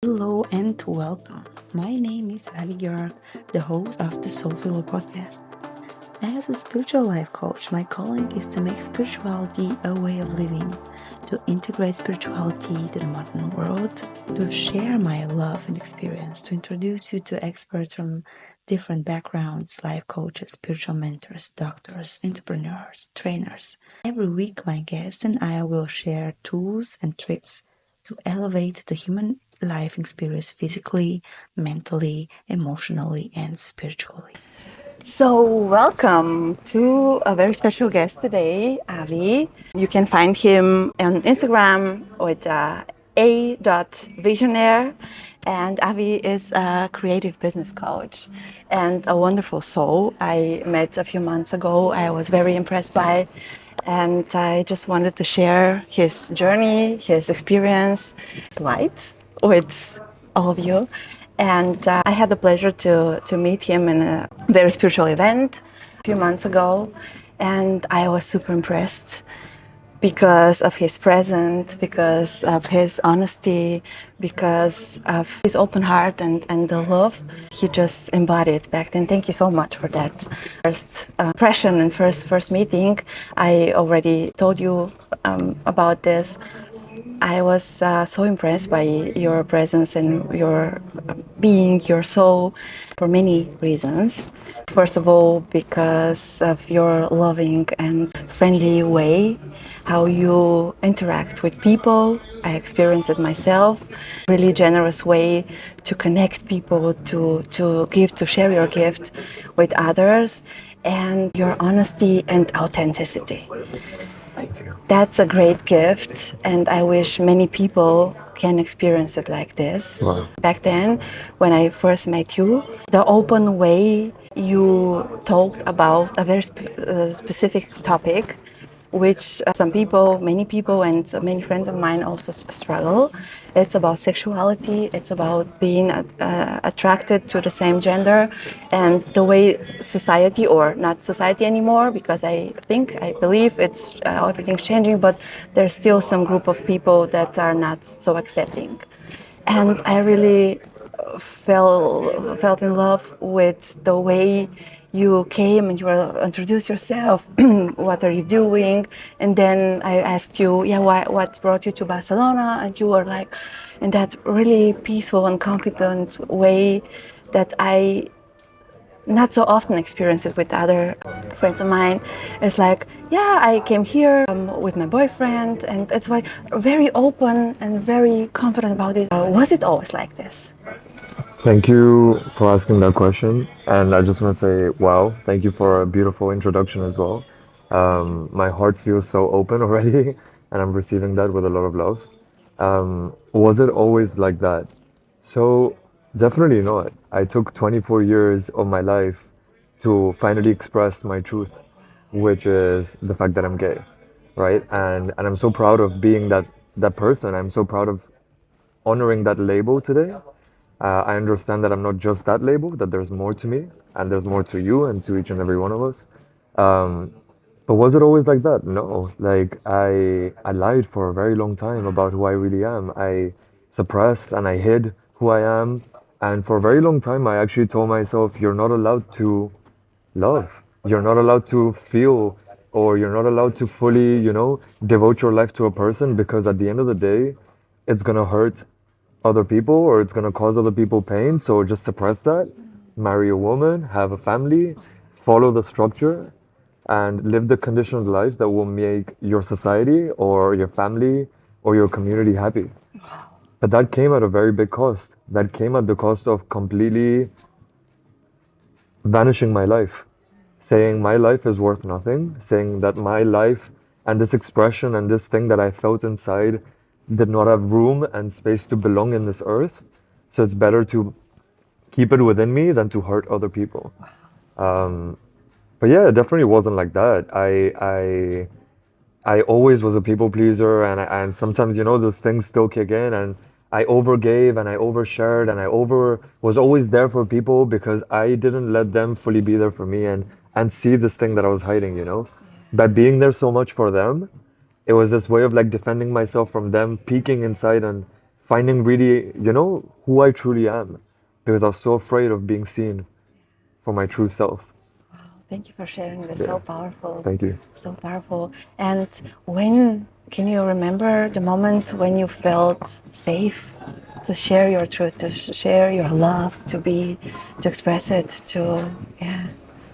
Hello and welcome. My name is Abigail, the host of the Soulful podcast. As a spiritual life coach, my calling is to make spirituality a way of living, to integrate spirituality to the modern world, to share my love and experience, to introduce you to experts from different backgrounds, life coaches, spiritual mentors, doctors, entrepreneurs, trainers. Every week, my guests and I will share tools and tricks to elevate the human life experience physically, mentally, emotionally, and spiritually. So, welcome to a very special guest today, Avi. You can find him on Instagram with a.visionaire. And Avi is a creative business coach and a wonderful soul. I met a few months ago. I was very impressed by, and I just wanted to share his journey, his experience, his light with all of you. And I had the pleasure to meet him in a very spiritual event a few months ago. And I was super impressed because of his presence, because of his honesty, because of his open heart and the love he just embodied back then. Thank you so much for that. First impression and first meeting, I already told you about this. I was so impressed by your presence and your being, your soul, for many reasons. First of all, because of your loving and friendly way, how you interact with people. I experience it myself. Really generous way to connect people, to give, to share your gift with others, and your honesty and authenticity. Thank you. That's a great gift, and I wish many people can experience it like this. Wow. Back then, when I first met you, the open way you talked about a very specific topic, which some people, many people, and many friends of mine also struggle. It's about sexuality, it's about being attracted to the same gender, and the way society, or not society anymore, because I believe it's everything's changing, but there's still some group of people that are not so accepting. And I really felt in love with the way you came and you were introduced yourself. What are you doing? And then I asked you, yeah, what brought you to Barcelona? And you were like, in that really peaceful and confident way that I not so often experience it with other friends of mine. It's like, yeah, I came here with my boyfriend, and it's like very open and very confident about it. Was it always like this? Thank you for asking that question. And I just want to say, wow, thank you for a beautiful introduction as well. My heart feels so open already, and I'm receiving that with a lot of love. Was it always like that? So, definitely not. I took 24 years of my life to finally express my truth, which is the fact that I'm gay, right? And I'm so proud of being that person. I'm so proud of honoring that label today. I understand that I'm not just that label, that there's more to me, and there's more to you and to each and every one of us. Um, but was it always like that? No. Like I lied for a very long time about who I really am. I suppressed and I hid who I am. And for a very long time, I actually told myself, you're not allowed to love. You're not allowed to feel, or you're not allowed to fully, devote your life to a person, because at the end of the day, it's gonna hurt other people or it's gonna cause other people pain. So just suppress that, marry a woman, have a family, follow the structure, and live the conditioned life that will make your society or your family or your community happy. But that came at a very big cost. That came at the cost of completely vanishing my life, saying my life is worth nothing, saying that my life and this expression and this thing that I felt inside did not have room and space to belong in this earth. So it's better to keep it within me than to hurt other people. Um, but yeah, it definitely wasn't like that. I always was a people pleaser, and sometimes those things still kick in, and I overgave and I overshared and I over was always there for people because I didn't let them fully be there for me and see this thing that I was hiding. By being there so much for them, it was this way of like defending myself from them peeking inside and finding really, who I truly am, because I was so afraid of being seen for my true self. Thank you for sharing this. Yeah. So powerful. Thank you. So powerful. And when can you remember the moment when you felt safe to share your truth, to share your love, to express it, yeah.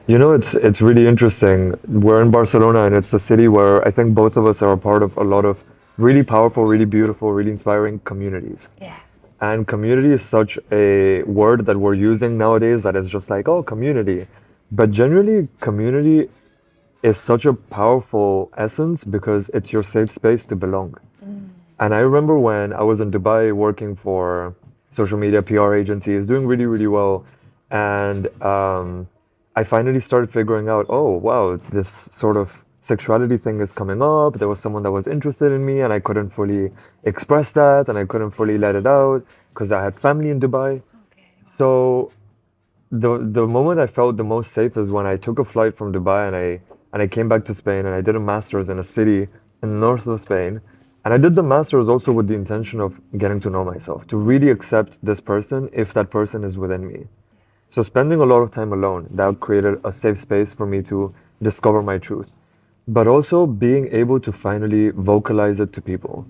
It's really interesting. We're in Barcelona, and it's a city where I think both of us are a part of a lot of really powerful, really beautiful, really inspiring communities. Yeah. And community is such a word that we're using nowadays that is just like, oh, community. But generally, community is such a powerful essence because it's your safe space to belong. And I remember when I was in Dubai working for social media PR agencies, doing really, really well. And I finally started figuring out, oh, wow, this sort of sexuality thing is coming up. There was someone that was interested in me, and I couldn't fully express that, and I couldn't fully let it out because I had family in Dubai. Okay. So the moment I felt the most safe is when I took a flight from Dubai and I came back to Spain and I did a master's in a city in the north of Spain. And I did the master's also with the intention of getting to know myself, to really accept this person if that person is within me. So spending a lot of time alone, that created a safe space for me to discover my truth. But also being able to finally vocalize it to people.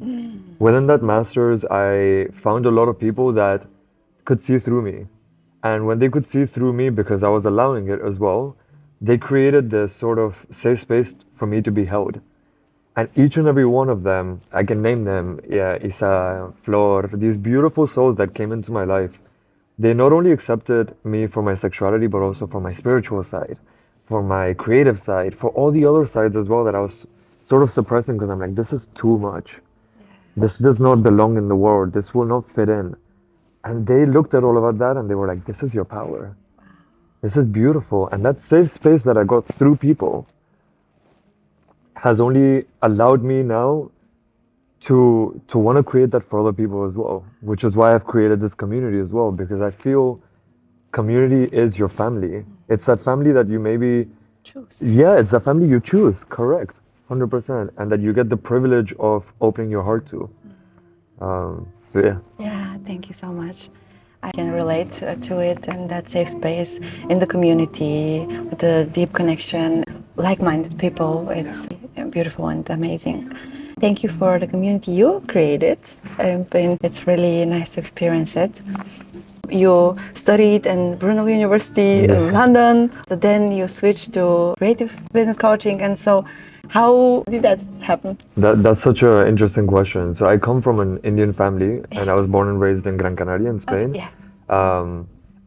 Within that master's, I found a lot of people that could see through me. And when they could see through me because I was allowing it as well, they created this sort of safe space for me to be held. And each and every one of them, I can name them, yeah, Isa, Flor, these beautiful souls that came into my life, they not only accepted me for my sexuality, but also for my spiritual side, for my creative side, for all the other sides as well that I was sort of suppressing because I'm like, this is too much. This does not belong in the world. This will not fit in. And they looked at all of that and they were like, this is your power. This is beautiful. And that safe space that I got through people has only allowed me now to want to create that for other people as well, which is why I've created this community as well, because I feel community is your family. It's that family that you maybe, Choose. yeah, it's the family you choose, correct, 100%, and that you get the privilege of opening your heart to. So yeah. Yeah, thank you so much. I can relate to it and that safe space in the community, with the deep connection, like-minded people. It's beautiful and amazing. Thank you for the community you created. And it's really nice to experience it. You studied in Brunel University in London, but then you switched to creative business coaching. And so, how did that happen? That's such an interesting question. So I come from an Indian family, and I was born and raised in Gran Canaria in Spain. Yeah.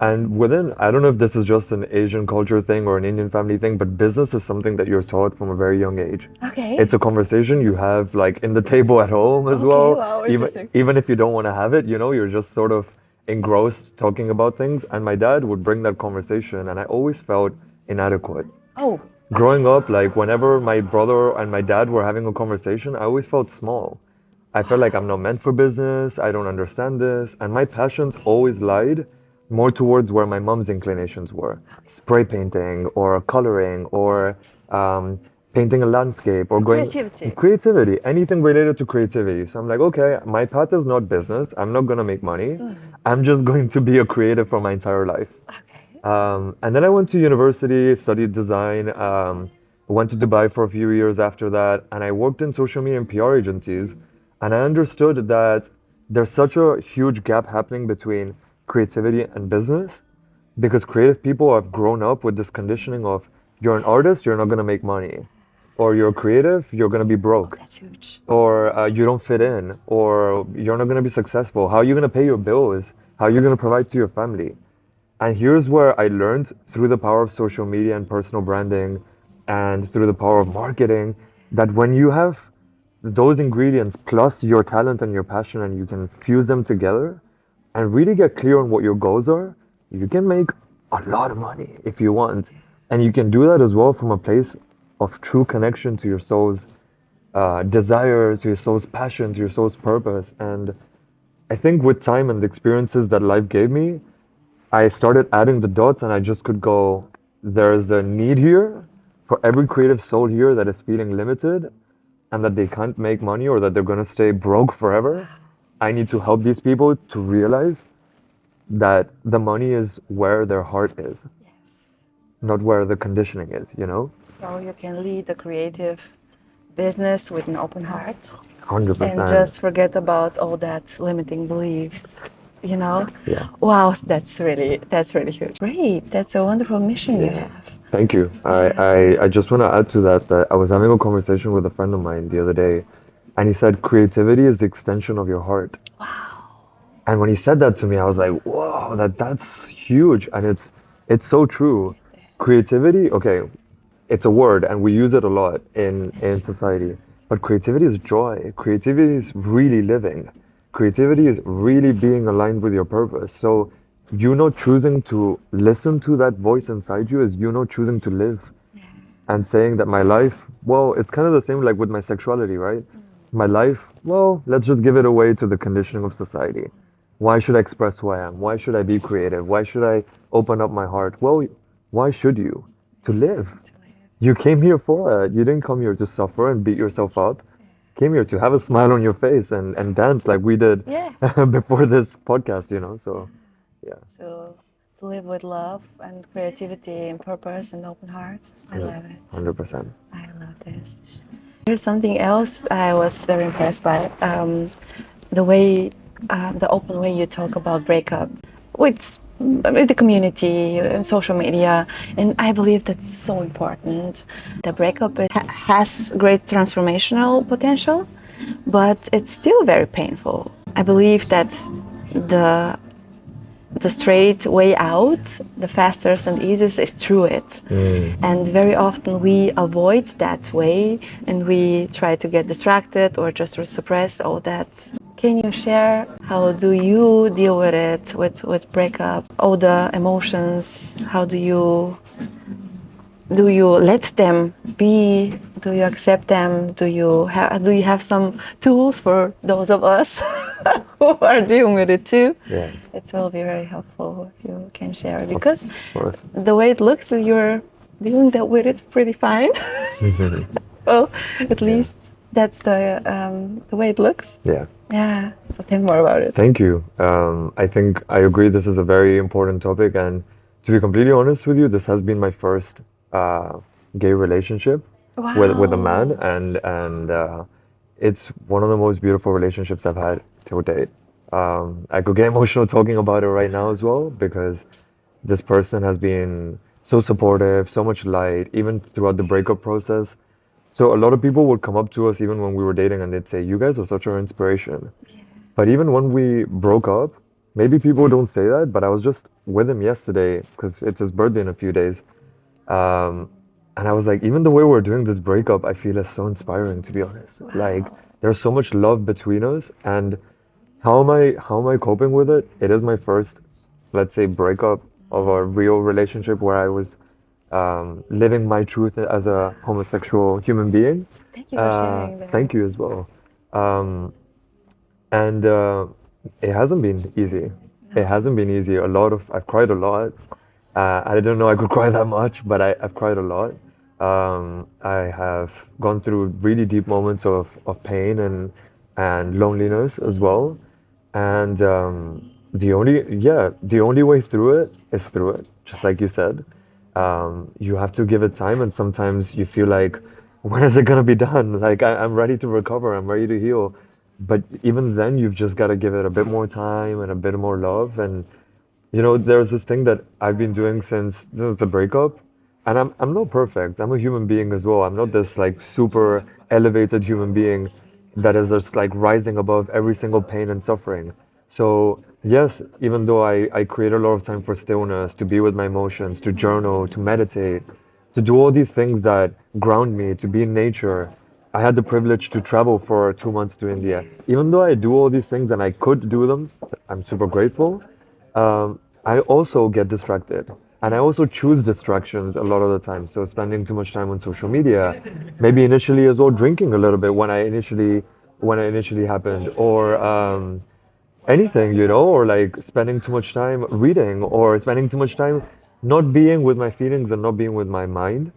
And within, I don't know if this is just an Asian culture thing or an Indian family thing, but business is something that you're taught from a very young age. Okay. It's a conversation you have like in the table at home as well. Wow, Even interesting. even if you don't want to have it, you're just sort of engrossed talking about things. And my dad would bring that conversation, and I always felt inadequate. Oh. Growing up, like whenever my brother and my dad were having a conversation, I always felt small. I felt like I'm not meant for business, I don't understand this, and my passions always lied more towards where my mom's inclinations were. Spray painting or coloring or painting a landscape or going creativity, anything related to creativity. So I'm like, okay, my path is not business. I'm not gonna make money. I'm just going to be a creative for my entire life. And then I went to university, studied design, went to Dubai for a few years after that, and I worked in social media and PR agencies. And I understood that there's such a huge gap happening between creativity and business because creative people have grown up with this conditioning of you're an artist, you're not going to make money. Or you're creative, you're going to be broke. That's huge. Or you don't fit in. Or you're not going to be successful. How are you going to pay your bills? How are you going to provide to your family? And here's where I learned through the power of social media and personal branding and through the power of marketing that when you have those ingredients plus your talent and your passion and you can fuse them together and really get clear on what your goals are, you can make a lot of money if you want. And you can do that as well from a place of true connection to your soul's desire, to your soul's passion, to your soul's purpose. And I think with time and the experiences that life gave me, I started adding the dots and I just could go, there's a need here for every creative soul here that is feeling limited and that they can't make money or that they're going to stay broke forever. I need to help these people to realize that the money is where their heart is, Yes. not where the conditioning is, you know? So you can lead a creative business with an open heart and 100%. just forget about all that limiting beliefs. You know? Yeah. Wow, that's really huge. Great. That's a wonderful mission you Yeah. have. Thank you. I just want to add to that that I was having a conversation with a friend of mine the other day, and he said creativity is the extension of your heart. Wow. And when he said that to me, I was like, whoa, that's huge. And it's so true. Creativity, okay, it's a word and we use it a lot in society. But creativity is joy. Creativity is really living. Creativity is really being aligned with your purpose. So you know choosing to listen to that voice inside you is you know choosing to live and saying that my life, well, it's kind of the same like with my sexuality, right? My life, well, let's just give it away to the conditioning of society. Why should I express who I am? Why should I be creative? Why should I open up my heart? Well, why should you? To live. You came here for it. You didn't come here to suffer and beat yourself up. Came here to have a smile on your face and dance like we did Yeah. before this podcast, you know? So, yeah. So to live with love and creativity and purpose and open heart. I love it. 100%. I love this. Here's something else I was very impressed by. The way, the open way you talk about breakup with the community and social media, and I believe that's so important. The breakup has great transformational potential, but it's still very painful. I believe that the the straight way out, the fastest and easiest, is through it. And very often we avoid that way and we try to get distracted or just suppress all that. Can you share how do you deal with it, with breakup, all the emotions? How do you let them be? Do you accept them? Do you have some tools for those of us who are dealing with it too? Yeah. It will be very helpful if you can share, because Of course. the way it looks, you're dealing with it pretty fine. Well, at least that's the way it looks. Yeah. Yeah. So tell me more about it. Thank you. I think I agree this is a very important topic, and to be completely honest with you, this has been my first gay relationship with a man, Wow. and it's one of the most beautiful relationships I've had till date. I could get emotional talking about it right now as well because this person has been so supportive, so much light, even throughout the breakup process. So a lot of people would come up to us even when we were dating and they'd say, "You guys are such an inspiration." But even when we broke up, maybe people don't say that, but I was just with him yesterday because it's his birthday in a few days. Um, and I was like, even the way we're doing this breakup, I feel is so inspiring, to be honest. Like, there's so much love between us. And how am I coping with it? It is my first, let's say, breakup of a real relationship where I was living my truth as a homosexual human being. Thank you for sharing that. Thank you as well. Um, and it hasn't been easy. It hasn't been easy. I've cried a lot. I didn't know I could cry that much, but I've cried a lot. I have gone through really deep moments of pain and loneliness as well. And the only way through it is through it, just like you said. You have to give it time, and sometimes you feel like, when is it gonna be done? Like I'm ready to recover, I'm ready to heal, but even then, you've just got to give it a bit more time and a bit more love. And there's this thing that I've been doing since the breakup, and I'm not perfect. I'm a human being as well. I'm not this like super elevated human being that is just like rising above every single pain and suffering. So yes, even though I create a lot of time for stillness, to be with my emotions, to journal, to meditate, to do all these things that ground me, to be in nature. I had the privilege to travel for 2 months to India. Even though I do all these things and I could do them, I'm super grateful. I also get distracted. And I also choose distractions a lot of the time. So spending too much time on social media, maybe initially as well drinking a little bit when I initially happened, or anything, or like spending too much time reading, or spending too much time not being with my feelings and not being with my mind.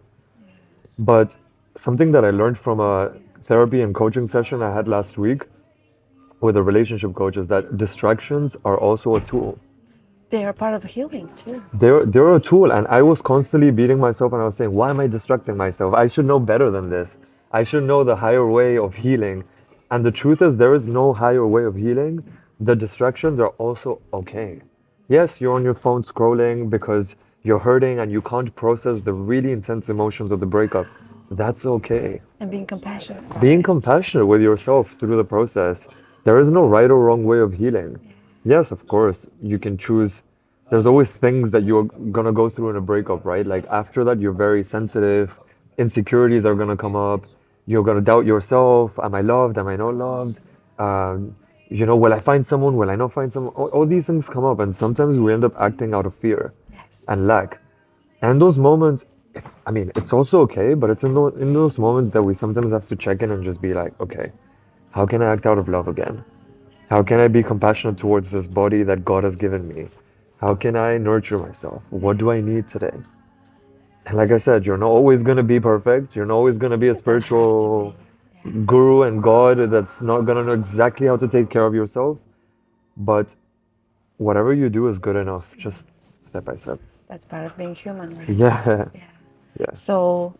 But something that I learned from a therapy and coaching session I had last week with a relationship coach is that distractions are also a tool. They are part of healing too. They're a tool, and I was constantly beating myself, and I was saying, why am I distracting myself? I should know better than this. I should know the higher way of healing. And the truth is, there is no higher way of healing. The distractions are also okay. Yes, you're on your phone scrolling because you're hurting and you can't process the really intense emotions of the breakup. That's okay. And being compassionate. Being compassionate with yourself through the process. There is no right or wrong way of healing. Yes, of course, you can choose. There's always things that you're gonna go through in a breakup, right? Like after that, you're very sensitive. Insecurities are gonna come up. You're gonna doubt yourself. Am I loved? Am I not loved? Will I find someone? Will I not find someone? All these things come up, and sometimes we end up acting out of fear Yes. and lack. And those moments, I mean, it's also okay, but it's in those moments that we sometimes have to check in and just be like, okay, how can I act out of love again? How can I be compassionate towards this body that God has given me? How can I nurture myself? What do I need today? And like I said, you're not always going to be perfect. You're not always going to be a spiritual guru and God that's not going to know exactly how to take care of yourself. But whatever you do is good enough, just step by step. That's part of being human. Right? Yeah. Yeah. Yeah. So,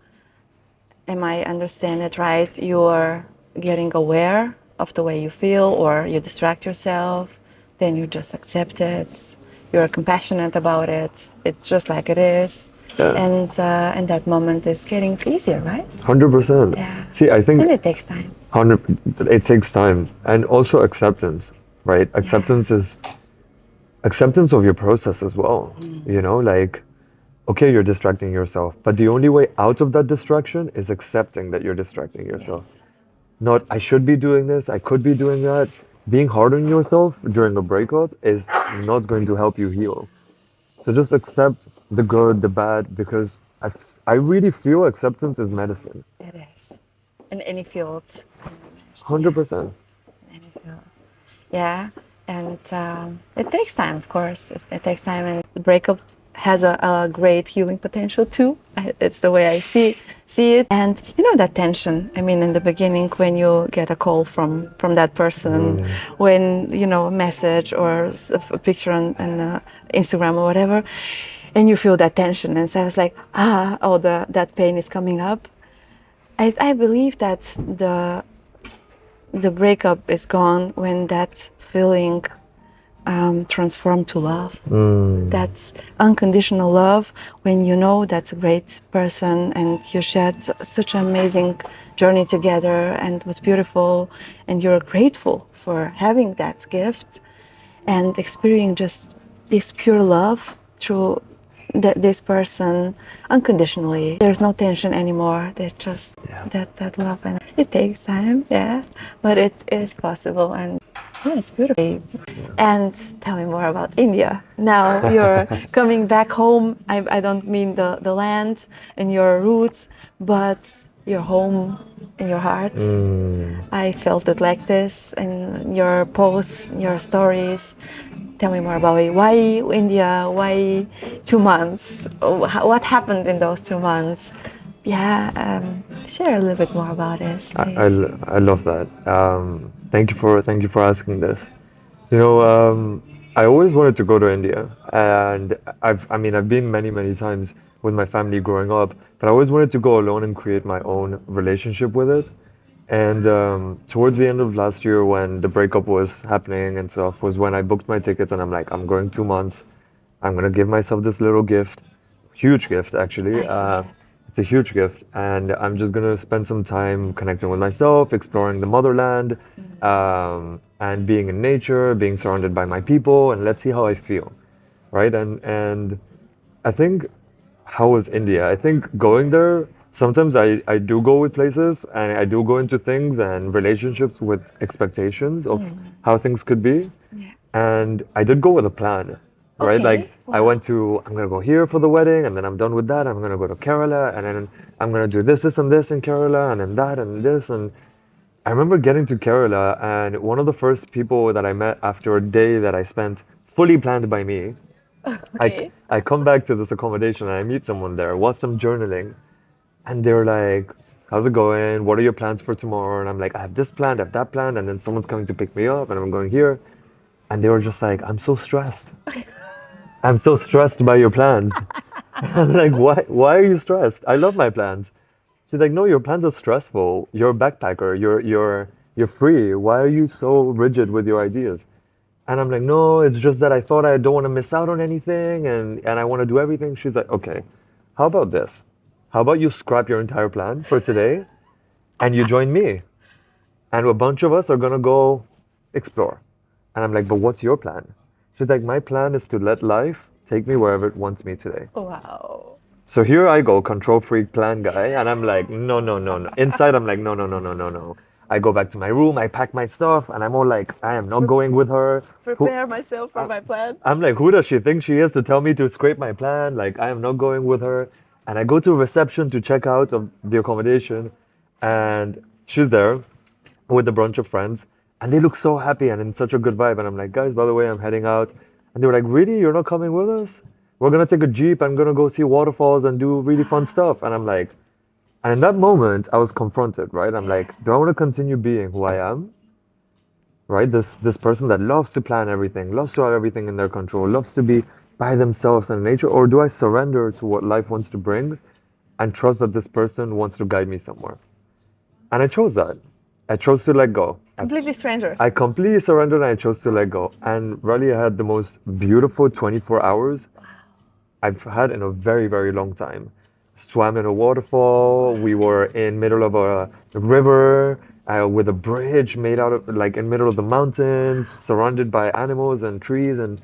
am I understand it right? You're getting aware of the way you feel, or you distract yourself, then you just accept it. You're compassionate about it. It's just like it is. Yeah. And that moment is getting easier, right? 100%. Yeah. See, I think And it takes time. 100, it takes time and also acceptance, right? Acceptance is acceptance of your process as well. Like, okay, you're distracting yourself, but the only way out of that distraction is accepting that you're distracting yourself. Yes. Not, I should be doing this, I could be doing that. Being hard on yourself during a breakup is not going to help you heal. So just accept the good, the bad, because I really feel acceptance is medicine. It is. In any field. 100%. In any field. Yeah. And it takes time, of course. It takes time, and the breakup has a great healing potential too. It's the way I see it. And that tension. I mean, in the beginning, when you get a call from that person, when a message or a picture on Instagram or whatever, and you feel that tension, and so I was like, that pain is coming up. I believe that the breakup is gone when that feeling transformed to love. That's unconditional love, when you know that's a great person and you shared such an amazing journey together and it was beautiful, and you're grateful for having that gift and experiencing just this pure love through this person unconditionally. There's no tension anymore. There's just that love, and it takes time, but it is possible, and it's beautiful. And tell me more about India. Now you're coming back home. I don't mean the land and your roots, but your home and your heart. I felt it like this in your posts, your stories. Tell me more about it. Why India? Why 2 months? What happened in those 2 months? Share a little bit more about it, please. I love that. Thank you for asking this. I always wanted to go to India, and I've been many times with my family growing up, but I always wanted to go alone and create my own relationship with it. And towards the end of last year, when the breakup was happening and stuff, was when I booked my tickets, and I'm like, I'm going 2 months. I'm gonna give myself this little gift, huge gift actually. Yes. It's a huge gift, and I'm just gonna spend some time connecting with myself, exploring the motherland, and being in nature, being surrounded by my people, and let's see how I feel, right? And I think, how was India? I think going there, sometimes I do go with places and I do go into things and relationships with expectations of how things could be. Yeah. And I did go with a plan, right? Okay. Like I went to, I'm gonna go here for the wedding, and then I'm done with that. I'm gonna go to Kerala, and then I'm gonna do this and this in Kerala, and then that and this. And I remember getting to Kerala, and one of the first people that I met after a day that I spent fully planned by me, Okay. I come back to this accommodation and I meet someone there, watch them journaling, and they're like, how's it going? What are your plans for tomorrow? And I'm like, I have this planned, I have that planned, and then someone's coming to pick me up, and I'm going here. And they were just like, I'm so stressed. I'm so stressed by your plans. I'm like, why? Why are you stressed? I love my plans. She's like, no, your plans are stressful. You're a backpacker. You're free. Why are you so rigid with your ideas? And I'm like, no, it's just that I thought I don't want to miss out on anything, and I want to do everything. She's like, okay, how about this? How about you scrap your entire plan for today, and you join me, and a bunch of us are gonna go explore. And I'm like, but what's your plan? She's like, my plan is to let life take me wherever it wants me today. Wow. So here I go, control freak plan guy, and I'm like, no, no, no, no. Inside, I'm like, no, no, no, no, no, no. I go back to my room, I pack my stuff, and I'm all like, I am not going with her. Prepare myself for my plan. I'm like, who does she think she is to tell me to scrape my plan? Like, I am not going with her. And I go to reception to check out of the accommodation, and she's there with a bunch of friends, and they look so happy and in such a good vibe. And I'm like, guys, by the way, I'm heading out. And they were like, really? You're not coming with us? We're gonna take a Jeep and gonna go see waterfalls and do really fun stuff. And I'm like, and in that moment, I was confronted, right? I'm like, do I want to continue being who I am? Right? This person that loves to plan everything, loves to have everything in their control, loves to be by themselves in nature, or do I surrender to what life wants to bring and trust that this person wants to guide me somewhere? And I chose that. I chose to let go. Completely strangers. I completely surrendered and I chose to let go. And really, I had the most beautiful 24 hours I've had in a very, very long time. Swam in a waterfall. We were in middle of a river with a bridge made out of like in middle of the mountains, surrounded by animals and trees, and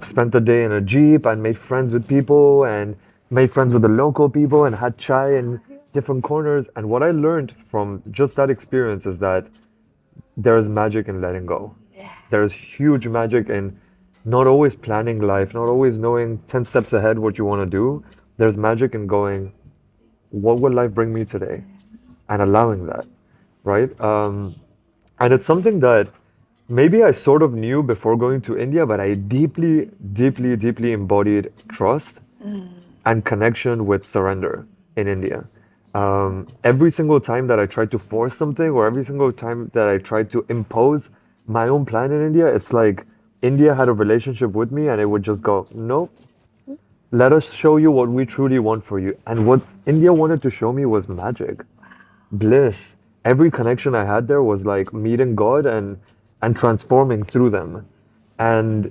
spent the day in a jeep and made friends with people and made friends with the local people and had chai in different corners. And what I learned from just that experience is that there is magic in letting go. There is huge magic in not always planning life, not always knowing 10 steps ahead what you want to do. There's magic in going, what will life bring me today? And allowing that, right? And it's something that maybe I sort of knew before going to India, but I deeply, deeply, deeply embodied trust and connection with surrender in India. Every single time that I tried to force something, or every single time that I tried to impose my own plan in India, it's like India had a relationship with me and it would just go, nope, let us show you what we truly want for you. And what India wanted to show me was magic, bliss. Every connection I had there was like meeting God and transforming through them. And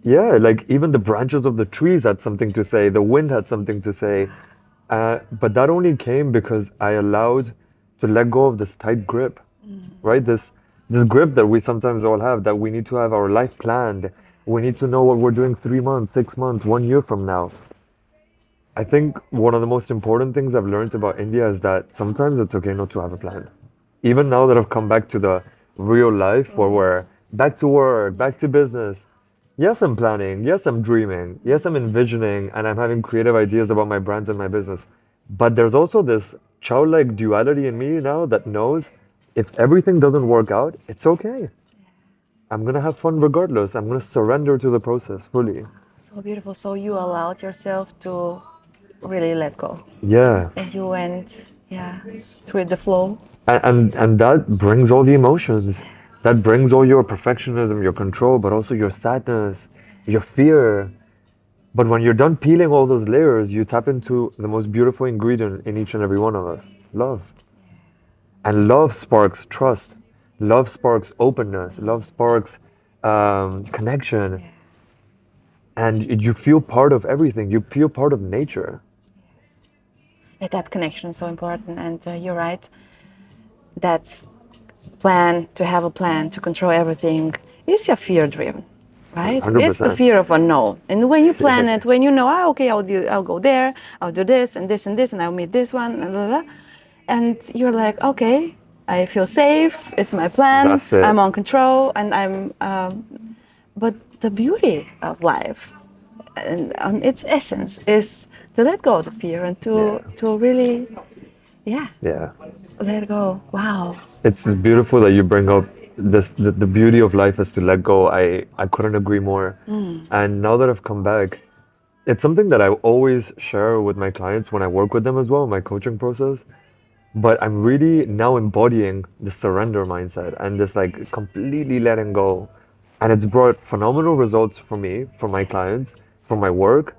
yeah, like even the branches of the trees had something to say, the wind had something to say. But that only came because I allowed to let go of this tight grip, right? This grip that we sometimes all have, that we need to have our life planned. We need to know what we're doing 3 months, 6 months, 1 year from now. I think one of the most important things I've learned about India is that sometimes it's okay not to have a plan. Even now that I've come back to the real life where we're back to work, back to business, yes, I'm planning. Yes, I'm dreaming. Yes, I'm envisioning and I'm having creative ideas about my brands and my business. But there's also this childlike duality in me now that knows if everything doesn't work out, it's okay. I'm going to have fun regardless. I'm going to surrender to the process fully. So beautiful. So you allowed yourself to really let go. Yeah. And you went, through the flow. And that brings all the emotions. That brings all your perfectionism, your control, but also your sadness, your fear. But when you're done peeling all those layers, you tap into the most beautiful ingredient in each and every one of us, love. And love sparks trust. Love sparks openness. Love sparks connection. And you feel part of everything. You feel part of nature. That connection is so important. And you're right. That's to have a plan, to control everything, is a fear driven, right? 100%. It's the fear of unknown. And when you plan it, when you know, okay, I'll go there, I'll do this and this and this, and I'll meet this one, and blah, blah, blah. And you're like, okay, I feel safe, it's my plan, That's it. I'm on control, and but the beauty of life and its essence is to let go of the fear and to really, Yeah. let go. Wow. It's beautiful that you bring up this. The beauty of life is to let go. I couldn't agree more. And now that I've come back, it's something that I always share with my clients when I work with them as well in my coaching process. but I'm really now embodying the surrender mindset and this like completely letting go. And it's brought phenomenal results for me, for my clients, for my work.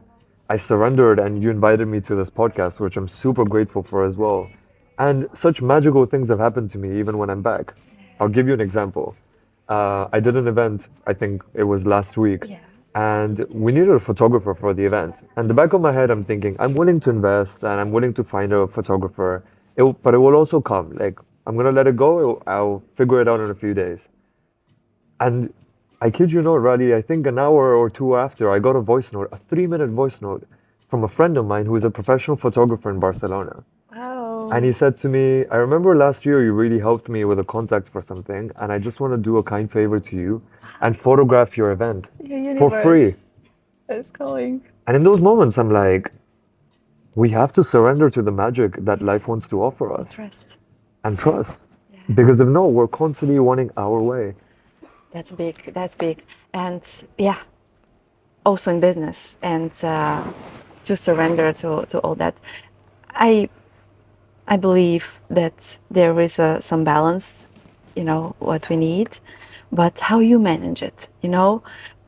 I surrendered and you invited me to this podcast, which I'm super grateful for as well. And such magical things have happened to me even when I'm back. I'll give you an example. I did an event, I think it was last week, Yeah. and we needed a photographer for the event. And the back of my head, I'm thinking, I'm willing to invest and I'm willing to find a photographer, but it will also come. Like, I'm gonna let it go, I'll figure it out in a few days. And I kid you not, Rally, I think an hour or two after, I got a voice note, a 3-minute voice note from a friend of mine who is a professional photographer in Barcelona. And Wow. he said to me, I remember last year you really helped me with a contact for something, and I just want to do a kind favor to you and photograph your event Your for free. universe is calling. And in those moments, I'm like, we have to surrender to the magic that life wants to offer us Trust. and trust. Because if not, we're constantly wanting our way. That's big. That's big. And yeah, also in business and to surrender to all that. I I believe that there is some balance, what we need, but how you manage it,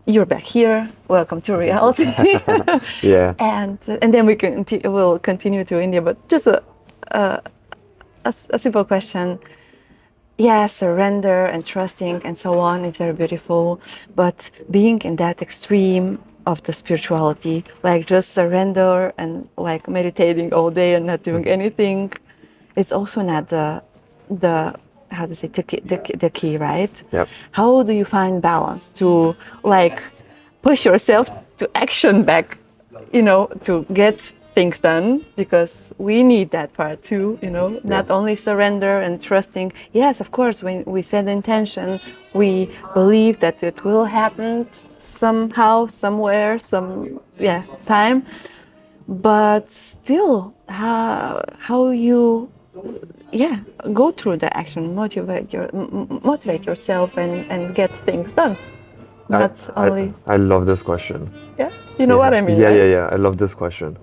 you're back here. Welcome to reality, Yeah. and then we'll continue to India. But just a simple question. Yeah, surrender and trusting and so on is very beautiful, but being in that extreme of the spirituality, like just surrender and like meditating all day and not doing anything, it's also not the how to say the key, right? Yep. How do you find balance to like push yourself to action back, to get things done, because we need that part too, not only surrender and trusting. Yes, of course, when we set the intention, we believe that it will happen somehow, somewhere, some time. But still, how you go through the action, motivate yourself and get things done. I, Not I, only I love this question. you know what I mean, Yeah, yeah, right? yeah. I love this question.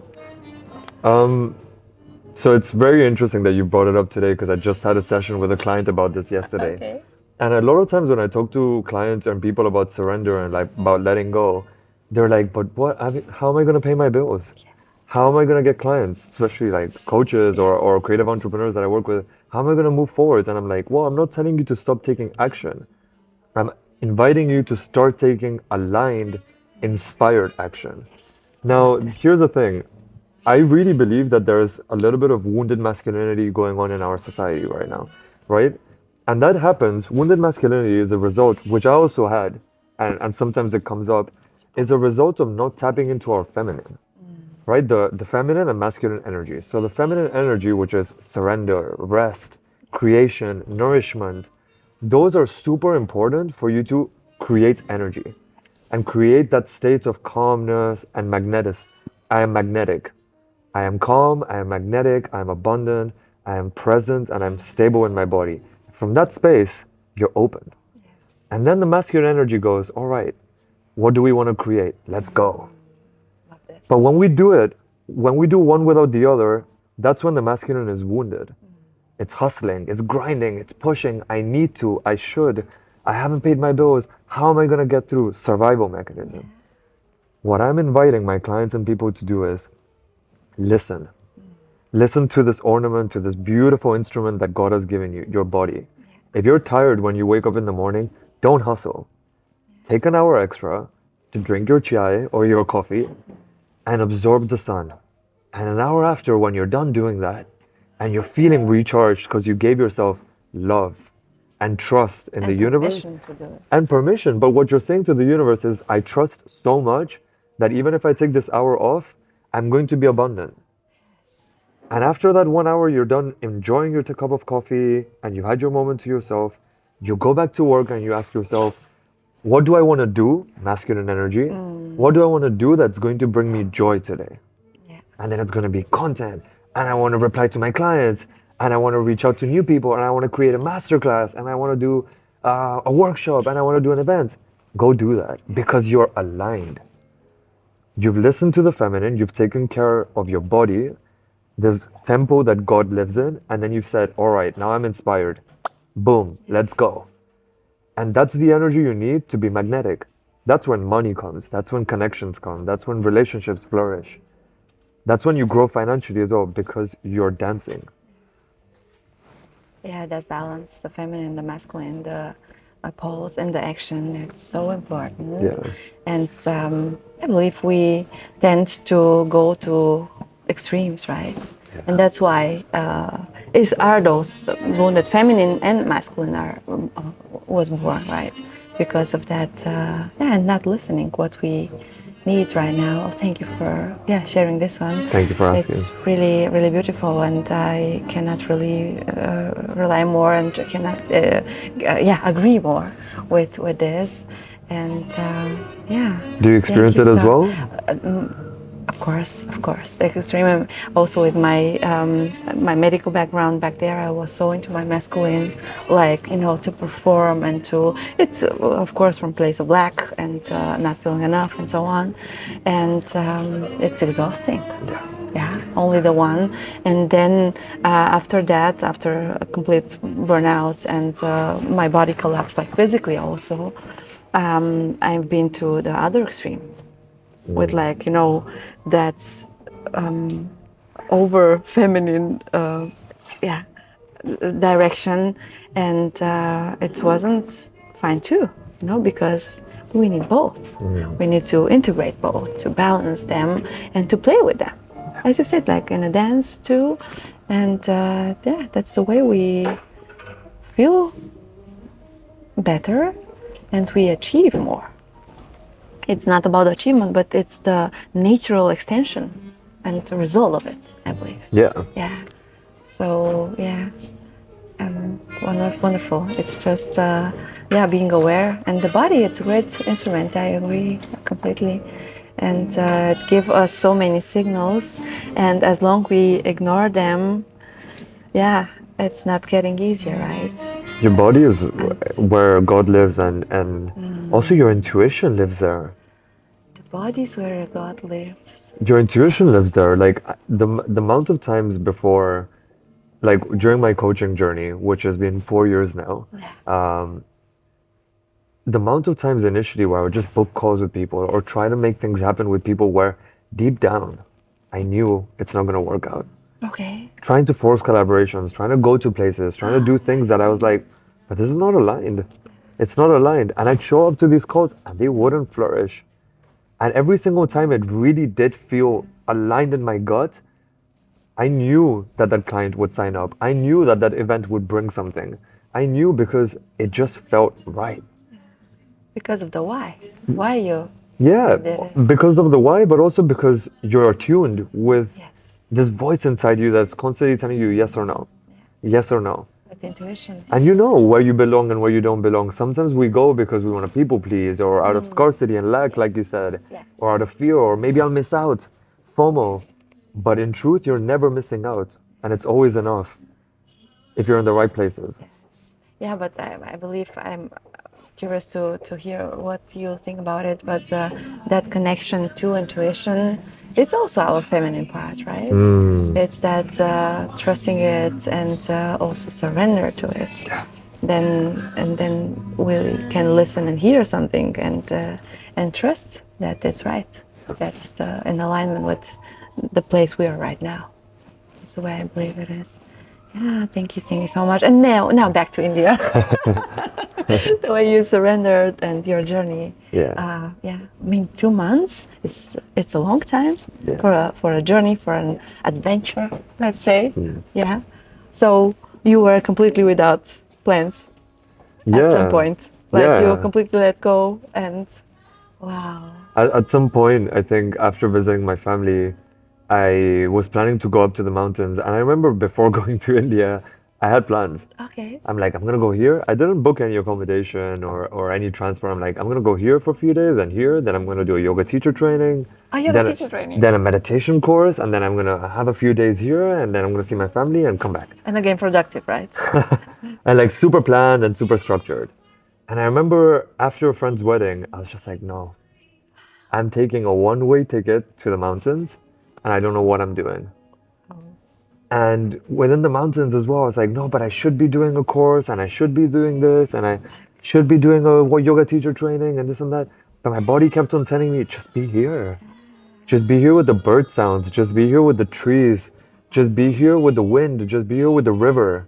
So it's very interesting that you brought it up today because I just had a session with a client about this yesterday. Okay. And a lot of times when I talk to clients and people about surrender and like about letting go, they're like, "But what? How am I going to pay my bills? Yes. How am I going to get clients, especially like coaches or creative entrepreneurs that I work with? How am I going to move forward?" And I'm like, "Well, I'm not telling you to stop taking action. I'm inviting you to start taking aligned, inspired action." Now, here's the thing. I really believe that there's a little bit of wounded masculinity going on in our society right now, right? And that happens, wounded masculinity is a result, which I also had, and sometimes it comes up, is a result of not tapping into our feminine, right? The feminine and masculine energy. So the feminine energy, which is surrender, rest, creation, nourishment, those are super important for you to create energy and create that state of calmness and magnetis. I am magnetic. I am calm, I am magnetic, I am abundant, I am present, and I'm stable in my body. From that space, you're open. Yes. And then the masculine energy goes, all right, what do we want to create? Let's go. Love this. But when we do it, when we do one without the other, that's when the masculine is wounded. It's hustling, it's grinding, it's pushing. I need to, I should, I haven't paid my bills. How am I going to get through? Survival mechanism. What I'm inviting my clients and people to do is listen. Listen to this ornament, to this beautiful instrument that God has given you, your body. If you're tired when you wake up in the morning, don't hustle. Take an hour extra to drink your chai or your coffee and absorb the sun. And an hour after, when you're done doing that and you're feeling recharged because you gave yourself love and trust in the universe Permission to do it. and permission. But what you're saying to the universe is, I trust so much that even if I take this hour off, I'm going to be abundant. And after that 1 hour, you're done enjoying your cup of coffee and you had your moment to yourself. You go back to work and you ask yourself, what do I want to do? Masculine energy. What do I want to do that's going to bring me joy today? Yeah. And then it's going to be content. And I want to reply to my clients. And I want to reach out to new people. And I want to create a masterclass. And I want to do a workshop. And I want to do an event. Go do that because you're aligned. You've listened to the feminine. You've taken care of your body. this tempo that God lives in, and then you said, all right, now I'm inspired. Boom, let's go. And that's the energy you need to be magnetic. That's when money comes. That's when connections come. That's when relationships flourish. That's when you grow financially as well because you're dancing. Yeah, that balance, the feminine, the masculine, the pose and the action, it's so important. Yeah. And I believe we tend to go to extremes, right? And that's why are those wounded feminine and masculine are was born, right? Because of that, yeah, and not listening what we need right now. Thank you for sharing this one. Thank you for asking. It's really really beautiful, and I cannot really rely more and cannot agree more with this. And yeah, Do you thank experience you it as so. well? Of course. The extreme. Also, with my medical background back there, I was so into my masculine, like to perform and to. It's of course from place of lack and not feeling enough and so on, and it's exhausting. Yeah, only the one. And then after that, after a complete burnout and my body collapsed, like physically also, I've been to the other extreme with like that over feminine yeah direction, and it wasn't fine too, because we need both. We need to integrate both, to balance them and to play with them, as you said, like in a dance too. And yeah, that's the way we feel better and we achieve more. It's not about achievement, but it's the natural extension and the result of it, I believe. Yeah. Yeah. So yeah, wonderful. It's just being aware, and the body. It's a great instrument. I agree completely, and it gives us so many signals. And as long we ignore them, yeah, it's not getting easier, right? Your body is where God lives, and also your intuition lives there. The body is where God lives. Your intuition lives there. Like the amount of times before, like during my coaching journey, which has been 4 years now, the amount of times initially where I would just book calls with people or try to make things happen with people where deep down I knew it's not going to work out. Okay. Trying to force collaborations, trying to go to places, trying to do things that I was like, but this is not aligned. It's not aligned. And I'd show up to these calls and they wouldn't flourish. And every single time it really did feel aligned in my gut. I knew that that client would sign up. I knew that that event would bring something. I knew because it just felt right. Because of the why. Why you Yeah, did it. because of the why, but also because you're attuned with Yes. this voice inside you that's constantly telling you yes or no, yes or no. With intuition. And you know where you belong and where you don't belong. Sometimes we go because we want to people please or out of scarcity and lack, like you said, Yes. or out of fear, or maybe I'll miss out, FOMO. But in truth, you're never missing out, and it's always enough if you're in the right places. Yes. Yeah, but I believe I'm curious to hear what you think about it. But that connection to intuition, it's also our feminine part, right? It's that trusting it and also surrender to it. Then we can listen and hear something and trust that it's right. That's in alignment with the place we are right now. That's the way I believe it is. Yeah, thank you so much. And now back to India. The way you surrendered and your journey. Yeah. Yeah. I mean, 2 months it's a long time Yeah. for a journey, for an adventure, let's say. Yeah. So you were completely without plans Yeah. at some point. Like you Yeah. completely let go and wow. At some point, I think after visiting my family, I was planning to go up to the mountains. And I remember before going to India, I had plans. Okay. I'm like, I'm gonna go here. I didn't book any accommodation or any transport. I'm like, I'm gonna go here for a few days and here. Then I'm gonna do a yoga teacher training. Oh, yoga then, teacher training. Then a meditation course, and then I'm gonna have a few days here, and then I'm gonna see my family and come back. And again, productive, right? And like super planned and super structured. And I remember after a friend's wedding, I was just like, no, I'm taking a one-way ticket to the mountains, and I don't know what I'm doing. And within the mountains as well, I was like, no, but I should be doing a course and I should be doing this and I should be doing a yoga teacher training and this and that. But my body kept on telling me, just be here. Just be here with the bird sounds. Just be here with the trees. Just be here with the wind. Just be here with the river.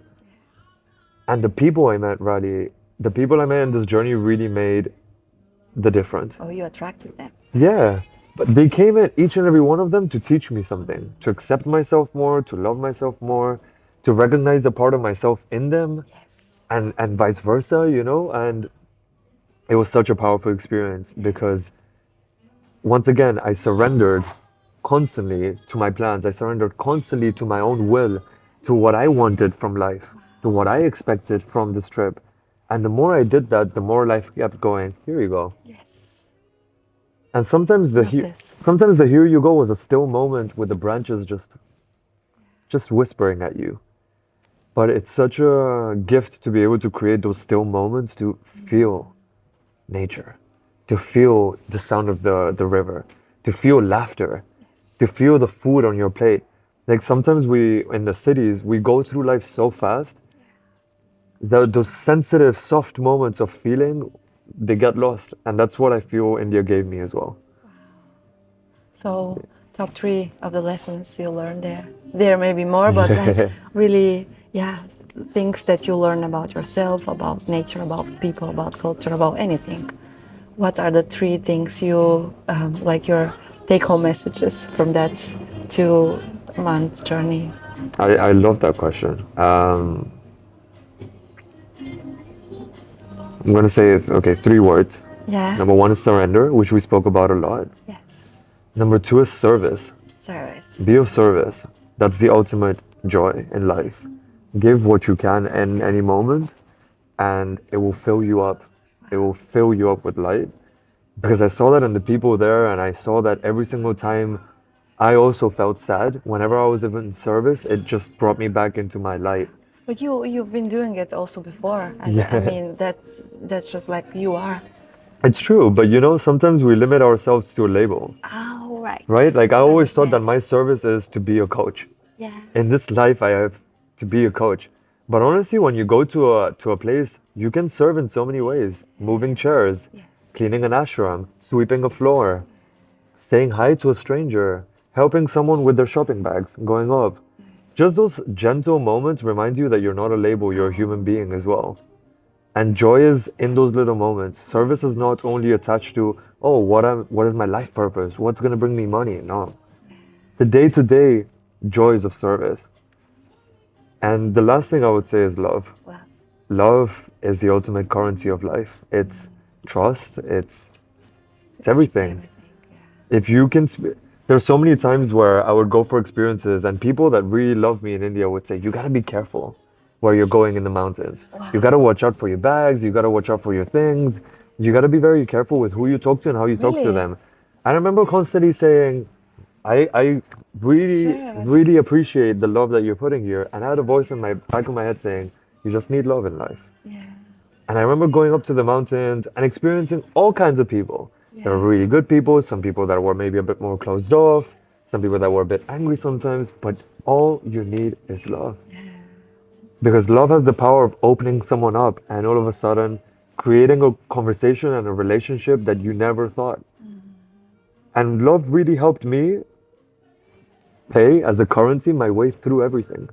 And the people I met, Rally, the people I met in this journey really made the difference. Oh, you attracted them. Yeah. But they came in, each and every one of them, to teach me something, to accept myself more, to love myself more, to recognize the part of myself in them, Yes. and vice versa, you know? And it was such a powerful experience because once again, I surrendered constantly to my plans. I surrendered constantly to my own will, to what I wanted from life, to what I expected from this trip. And the more I did that, the more life kept going. Here you go. Yes. And sometimes Love this. sometimes the here you go was a still moment with the branches just whispering at you. But it's such a gift to be able to create those still moments to feel nature, to feel the sound of the river, to feel laughter, to feel the food on your plate. Like sometimes we, in the cities, we go through life so fast that those sensitive, soft moments of feeling, they get lost. And that's what I feel India gave me as well. So, top 3 of the lessons you learned there. There may be more, but like really, yeah, things that you learn about yourself, about nature, about people, about culture, about anything. What are the 3 things you like your take-home messages from that 2-month journey? I love that question. I'm going to say it's, okay, 3 words. Yeah. Number 1 is surrender, which we spoke about a lot. Yes. Number 2 is service. Service. Be of service. That's the ultimate joy in life. Give what you can in any moment, and it will fill you up. It will fill you up with light. Because I saw that in the people there, and I saw that every single time I also felt sad. Whenever I was in service, it just brought me back into my light. But you've been doing it also before. I Yeah. mean, that's just like you are. It's true, but you know, sometimes we limit ourselves to a label, Oh, right. right? Like I always thought that Understand. my service is to be a coach. Yeah. In this life, I have to be a coach. But honestly, when you go to a place, you can serve in so many ways. Moving chairs, Yes. cleaning an ashram, sweeping a floor, saying hi to a stranger, helping someone with their shopping bags, going up. Just those gentle moments remind you that you're not a label, you're a human being as well. And joy is in those little moments. Service is not only attached to, oh, what is my life purpose? What's going to bring me money? No. The day-to-day joys of service. And the last thing I would say is love. Wow. Love is the ultimate currency of life. It's trust, it's everything. If you can, there's so many times where I would go for experiences and people that really love me in India would say, you gotta be careful where you're going in the mountains. You gotta watch out for your bags, you gotta watch out for your things. You gotta be very careful with who you talk to and how you talk to Really? them. I remember constantly saying, I really, Sure. really appreciate the love that you're putting here. And I had a voice in my back of my head saying, you just need love in life. Yeah. And I remember going up to the mountains and experiencing all kinds of people. There were Yeah. really good people, some people that were maybe a bit more closed off, some people that were a bit angry sometimes, but all you need is love. Because love has the power of opening someone up and all of a sudden creating a conversation and a relationship that you never thought. And love really helped me pay as a currency my way through everything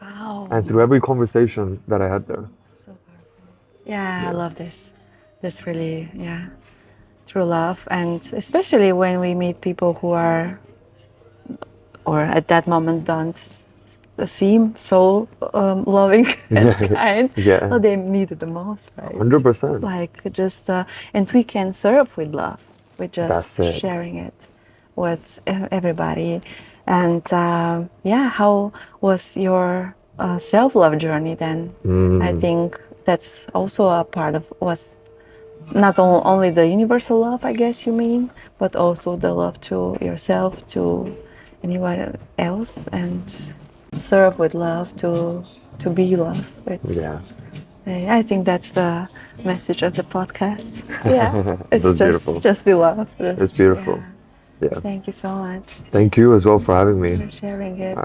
Wow. and through every conversation that I had there. So powerful. Yeah, I love this. This really, yeah, true love. And especially when we meet people who are, or at that moment don't seem so loving and kind. Yeah. Well, they need it the most, right? 100%. Like just, and we can serve with love, with just That's it. sharing it with everybody. And yeah, how was your self-love journey then? I think that's also a part of was not only the universal love, I guess you mean, but also the love to yourself, to anyone else, and serve with love, to be love. It's, Yeah. I think that's the message of the podcast. Yeah, it's That's beautiful. just be love. It's beautiful. Yeah. Thank you so much Thank you as well for having me. for sharing it.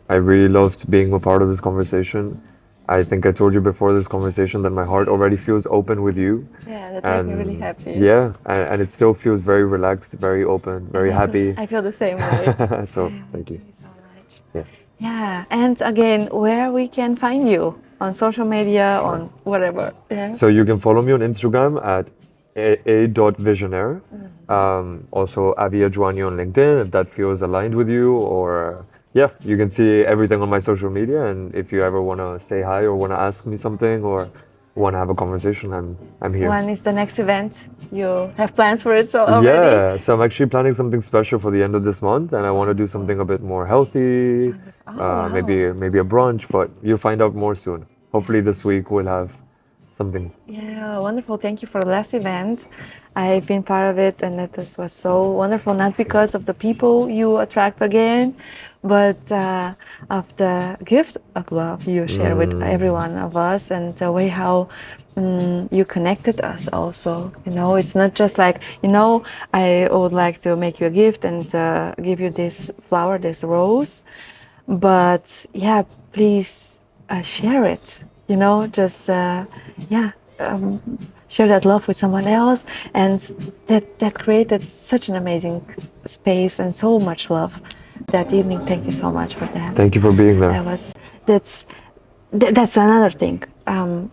I really loved being a part of this conversation. I think I told you before this conversation that my heart already feels open with you. Yeah, that makes me really And happy. yeah, and it still feels very relaxed, very open, very happy. I feel the same way. So Yeah, thank you. thank you so much. Yeah. Yeah, and again, where we can find you on social media, Sure. on whatever. Yeah. So you can follow me on Instagram at a.visionaire. Also Avi Ajwani on LinkedIn if that feels aligned with you, or yeah, you can see everything on my social media. And if you ever want to say hi or want to ask me something or want to have a conversation, I'm here. When is the next event? You have plans for it so already? Yeah, so I'm actually planning something special for the end of this month, and I want to do something a bit more healthy, Oh, wow. maybe a brunch, but you'll find out more soon. Hopefully this week we'll have something. Yeah, wonderful. Thank you for the last event. I've been part of it, and it was so wonderful, not because of the people you attract again, but of the gift of love you share with every one of us, and the way how you connected us also. You know, it's not just like, I would like to make you a gift and give you this flower, this rose, but yeah, please share it, just yeah, share that love with someone else, and that created such an amazing space and so much love that evening. Thank you so much for that. Thank you for being there. That's that's another thing.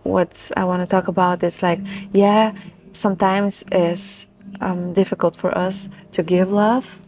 What I want to talk about is like, yeah, sometimes it's difficult for us to give love,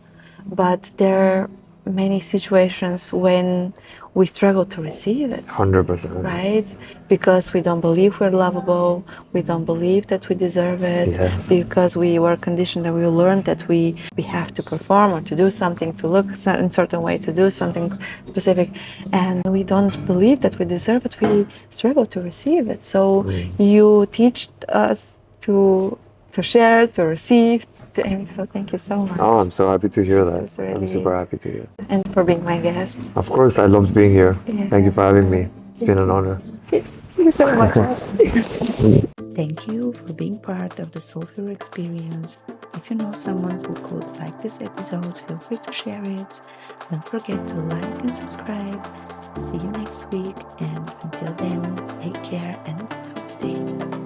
but there are many situations when we struggle to receive it. 100%. Right? Because we don't believe we're lovable, we don't believe that we deserve it, Yes. because we were conditioned and we learned that we have to perform or to do something, to look in a certain way, to do something specific, and we don't believe that we deserve it, we struggle to receive it. So you teach us to share, to receive, to aim. So thank you so much. Oh, I'm so happy to hear that. This is really- I'm super happy to hear. And for being my guest. Of course, I loved being here. Yeah. Thank you for having me. It's been an honor. Thank you so much. Thank you for being part of the Soulful experience. If you know someone who could like this episode, feel free to share it. Don't forget to like and subscribe. See you next week, and until then, take care and namaste.